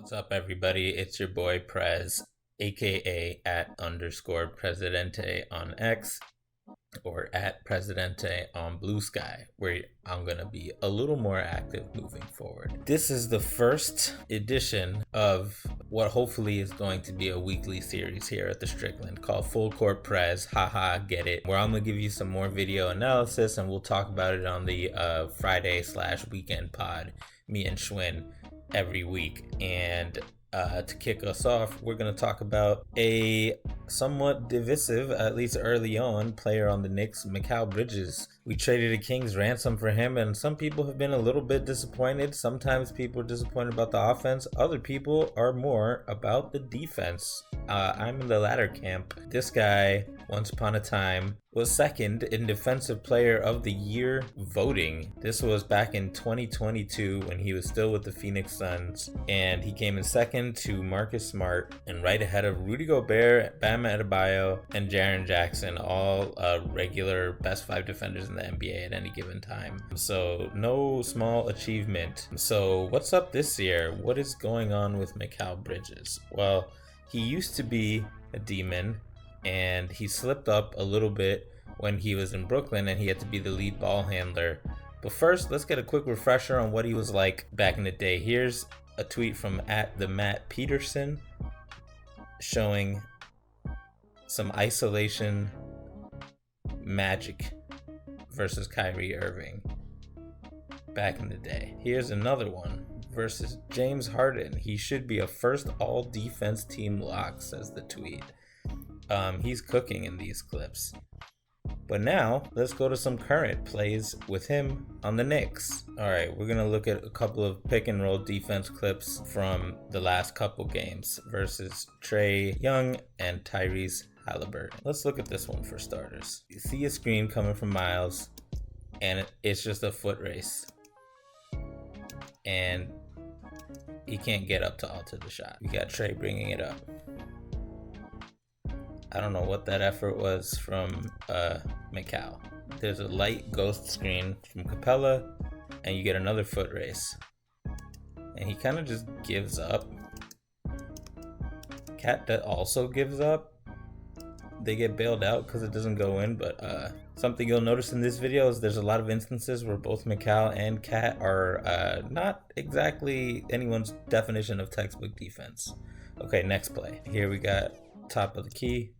What's up, everybody? It's your boy Prez, aka @_Presidente on X or @Presidente on Blue Sky, where I'm gonna be a little more active moving forward. This is the first edition of what hopefully is going to be a weekly series here at the Strickland called Full Court Prez, haha, get it, where I'm gonna give you some more video analysis and we'll talk about it on the Friday/weekend pod, me and Schwinn, every week. And to kick us off, we're going to talk about a somewhat divisive, at least early on, player on the Knicks, Mikal Bridges. We traded a King's ransom for him, and some people have been a little bit disappointed. Sometimes people are disappointed about the offense. Other people are more about the defense. I'm in the latter camp. This guy, once upon a time, was second in Defensive Player of the Year voting. This was back in 2022 when he was still with the Phoenix Suns, and he came in second to Marcus Smart and right ahead of Rudy Gobert, Bam Adebayo, and Jaren Jackson, all regular best 5 defenders in the NBA at any given time. So no small achievement. So what's up this year? What is going on with Mikal Bridges? Well, he used to be a demon, and he slipped up a little bit when he was in Brooklyn and he had to be the lead ball handler. But first, let's get a quick refresher on what he was like back in the day. Here's a tweet from @TheMattPeterson showing some isolation magic versus Kyrie Irving back in the day. Here's another one versus James Harden. He should be a first all defense team lock, says the tweet. He's cooking in these clips. But now let's go to some current plays with him on the Knicks. All right, we're gonna look at a couple of pick and roll defense clips from the last couple games versus Trae Young and Tyrese Halliburton. Let's look at this one for starters. You see a screen coming from Miles, and it's just a foot race, and he can't get up to alter the shot. You got Trae bringing it up. I don't know what that effort was from Mikal. There's a light ghost screen from Capella, and you get another foot race. And he kind of just gives up. Cat that also gives up. They get bailed out because it doesn't go in, but something you'll notice in this video is there's a lot of instances where both Mikal and Cat are not exactly anyone's definition of textbook defense. Okay, next play. Here we got top of the key.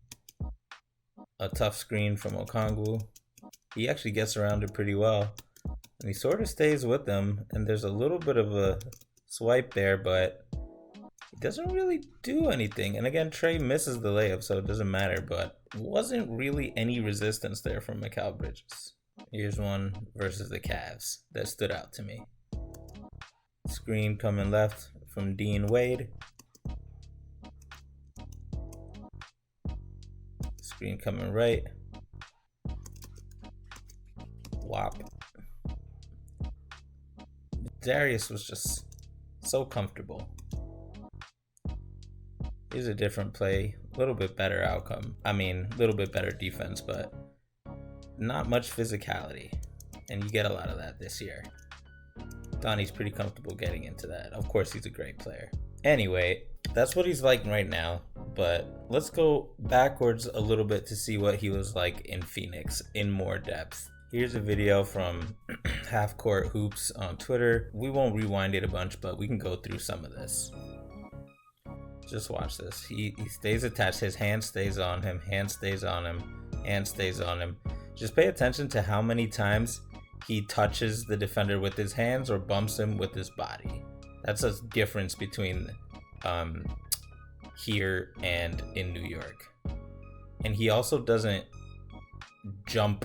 A tough screen from Okongwu. He actually gets around it pretty well, and he sort of stays with them, and there's a little bit of a swipe there, but he doesn't really do anything. And again, Trae misses the layup, so it doesn't matter, but wasn't really any resistance there from Mikal Bridges. Here's one versus the Cavs that stood out to me. Screen coming left from Dean Wade. Screen coming right. Wop. Darius was just so comfortable. Here's a different play, a little bit better outcome. I mean, a little bit better defense, but not much physicality. And you get a lot of that this year. Donnie's pretty comfortable getting into that. Of course, he's a great player. Anyway, that's what he's like right now. But let's go backwards a little bit to see what he was like in Phoenix in more depth. Here's a video from Half Court Hoops on Twitter. We won't rewind it a bunch, but we can go through some of this. Just watch this. He stays attached. His hand stays on him. Hand stays on him. Hand stays on him. Just pay attention to how many times he touches the defender with his hands or bumps him with his body. That's a difference between here and in New York. And he also doesn't jump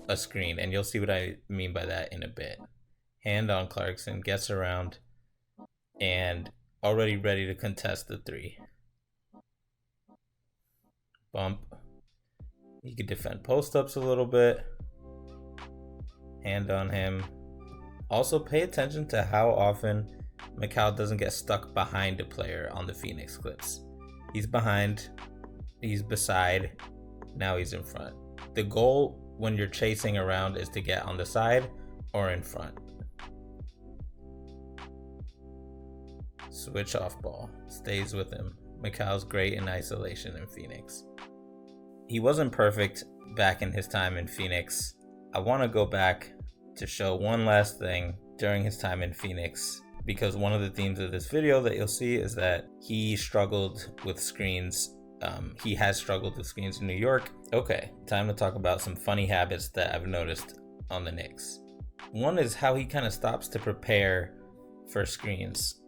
a screen, and you'll see what I mean by that in a bit. Hand on Clarkson, gets around, and already ready to contest the 3. Bump. He could defend post-ups a little bit. Hand on him. Also pay attention to how often Mikal doesn't get stuck behind a player on the Phoenix clips. He's behind, he's beside, now he's in front. The goal when you're chasing around is to get on the side or in front. Switch off ball. Stays with him. Mikal's great in isolation in Phoenix. He wasn't perfect back in his time in Phoenix. I want to go back to show one last thing during his time in Phoenix, because one of the themes of this video that you'll see is that he struggled with screens. He has struggled with screens in New York. Okay, time to talk about some funny habits that I've noticed on the Knicks. One is how he kind of stops to prepare for screens.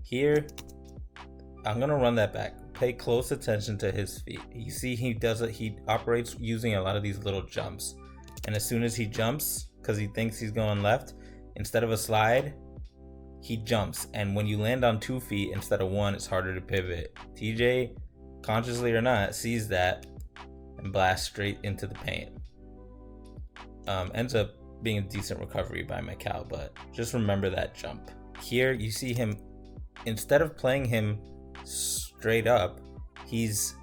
Here, I'm gonna run that back. Pay close attention to his feet. You see he does it, he operates using a lot of these little jumps. And as soon as he jumps, because he thinks he's going left, instead of a slide, he jumps. And when you land on 2 feet instead of 1, it's harder to pivot. TJ, consciously or not, sees that and blasts straight into the paint. Ends up being a decent recovery by Mikal, but just remember that jump. Here you see him, instead of playing him straight up, he's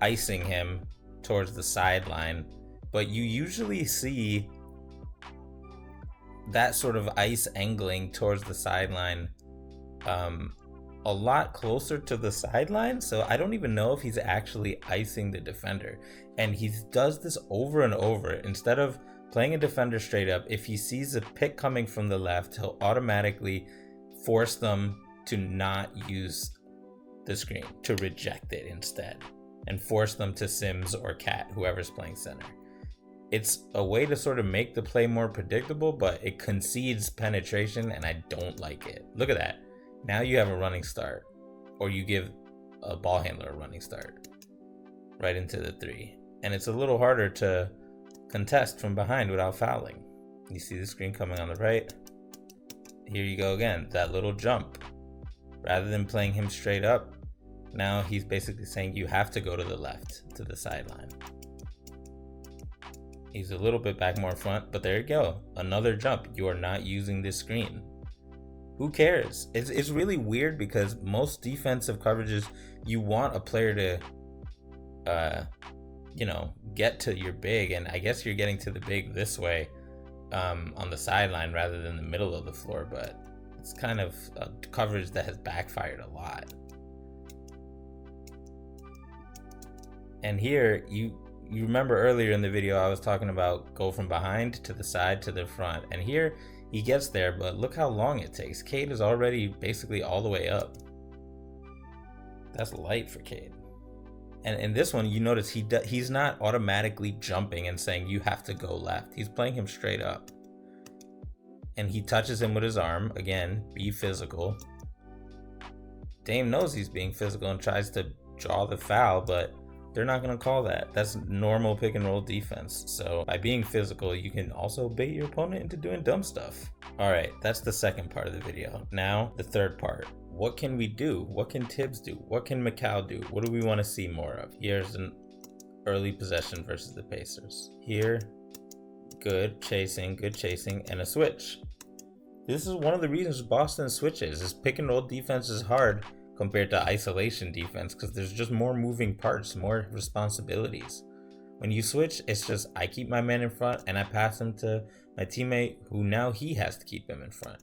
icing him towards the sideline. But you usually see that sort of ice angling towards the sideline a lot closer to the sideline. So I don't even know if he's actually icing the defender. And he does this over and over. Instead of playing a defender straight up, if he sees a pick coming from the left, he'll automatically force them to not use the screen, to reject it instead, and force them to Sims or Cat, whoever's playing center. It's a way to sort of make the play more predictable, but it concedes penetration, and I don't like it. Look at that. Now you have a running start, or you give a ball handler a running start right into the 3. And it's a little harder to contest from behind without fouling. You see the screen coming on the right. Here you go again, that little jump. Rather than playing him straight up, now he's basically saying you have to go to the left, to the sideline. He's a little bit back more front, but there you go. Another jump. You are not using this screen. Who cares? It's really weird, because most defensive coverages, you want a player to, get to your big. And I guess you're getting to the big this way on the sideline rather than the middle of the floor. But it's kind of a coverage that has backfired a lot. And here, you remember earlier in the video I was talking about go from behind to the side to the front, and here he gets there, but look how long it takes. Cade is already basically all the way up. That's light for Cade. And in this one, you notice he's not automatically jumping and saying you have to go left. He's playing him straight up, and he touches him with his arm. Again, be physical. Dame knows he's being physical and tries to draw the foul, but they're not going to call that. That's normal pick and roll defense. So by being physical, you can also bait your opponent into doing dumb stuff. All right, that's the second part of the video. Now, the third part. What can we do? What can Tibbs do? What can Mikal do? What do we want to see more of? Here's an early possession versus the Pacers. Here, good chasing, and a switch. This is one of the reasons Boston switches. Is pick and roll defense is hard compared to isolation defense, because there's just more moving parts, more responsibilities. When you switch, it's just I keep my man in front and I pass him to my teammate, who now he has to keep him in front.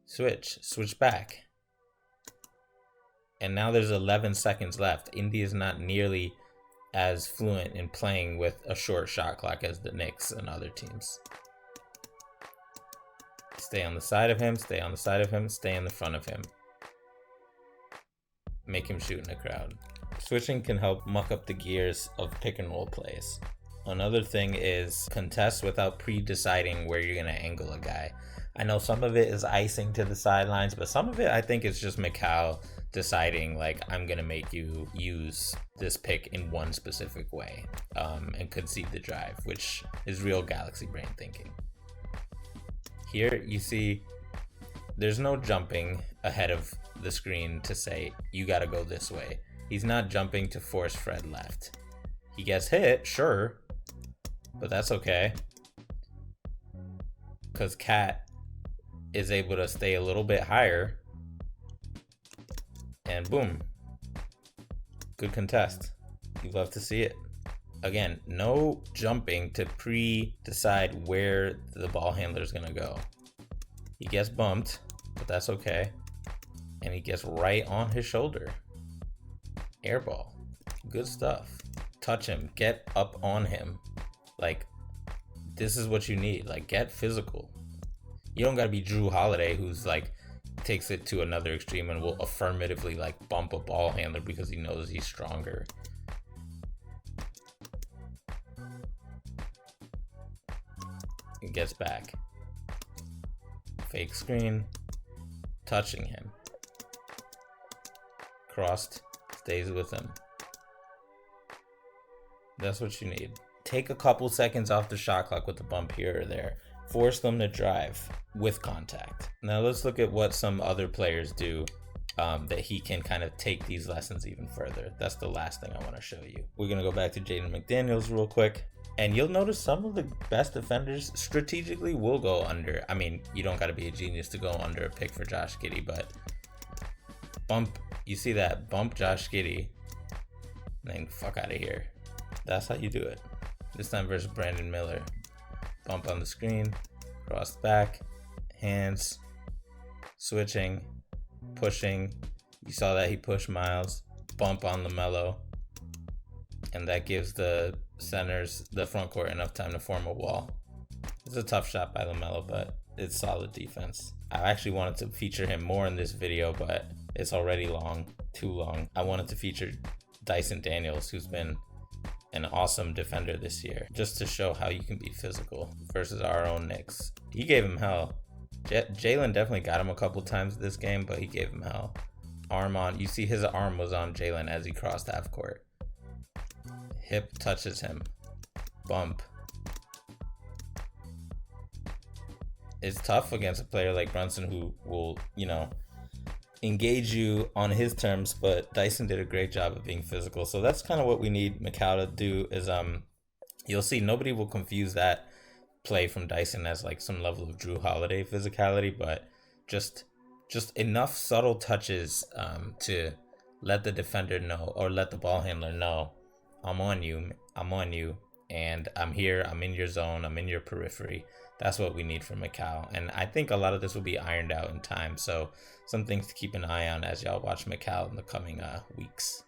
Switch back. And now there's 11 seconds left. Indy is not nearly as fluent in playing with a short shot clock as the Knicks and other teams. Stay on the side of him, stay on the side of him, stay in the front of him. Make him shoot in the crowd. Switching can help muck up the gears of pick and roll plays. Another thing is contest without pre-deciding where you're going to angle a guy. I know some of it is icing to the sidelines, but some of it I think is just Mikal deciding, like, I'm going to make you use this pick in one specific way and concede the drive, which is real galaxy brain thinking. Here you see there's no jumping ahead of the screen to say you got to go this way. He's not jumping to force Fred left. He gets hit, sure, but that's okay, because Cat is able to stay a little bit higher, and boom, good contest. You love to see it. Again, no jumping to pre-decide where the ball handler is going to go. He gets bumped, but that's okay. And he gets right on his shoulder. Airball. Good stuff. Touch him. Get up on him. Like, this is what you need. Like, get physical. You don't gotta be Drew Holiday, who's like takes it to another extreme and will affirmatively like bump a ball handler because he knows he's stronger. He gets back. Fake screen. Touching him. Crossed. Stays with him. That's what you need. Take a couple seconds off the shot clock with the bump here or there. Force them to drive with contact. Now let's look at what some other players do that he can kind of take these lessons even further. That's the last thing I want to show you. We're going to go back to Jaden McDaniels real quick. And you'll notice some of the best defenders strategically will go under. I mean, you don't got to be a genius to go under a pick for Josh Giddey, but bump. You see that? Bump Josh Giddey. Then fuck out of here. That's how you do it. This time versus Brandon Miller. Bump on the screen, cross back, hands, switching, pushing. You saw that he pushed Miles. Bump on LaMelo. And that gives the centers, the front court, enough time to form a wall. It's a tough shot by LaMelo, but it's solid defense. I actually wanted to feature him more in this video, but it's already long, too long. I wanted to feature Dyson Daniels, who's been an awesome defender this year, just to show how you can be physical versus our own Knicks. He gave him hell. Jalen definitely got him a couple times this game, but he gave him hell. Arm on. You see his arm was on Jalen as he crossed half court. Hip touches him. Bump. It's tough against a player like Brunson who will, engage you on his terms, but Dyson did a great job of being physical. So that's kind of what we need Mikal to do is you'll see nobody will confuse that play from Dyson as like some level of Drew Holiday physicality, but just enough subtle touches to let the defender know or let the ball handler know I'm on you, and I'm here, I'm in your zone, I'm in your periphery. That's what we need from Mikal. And I think a lot of this will be ironed out in time. So some things to keep an eye on as y'all watch Mikal in the coming weeks.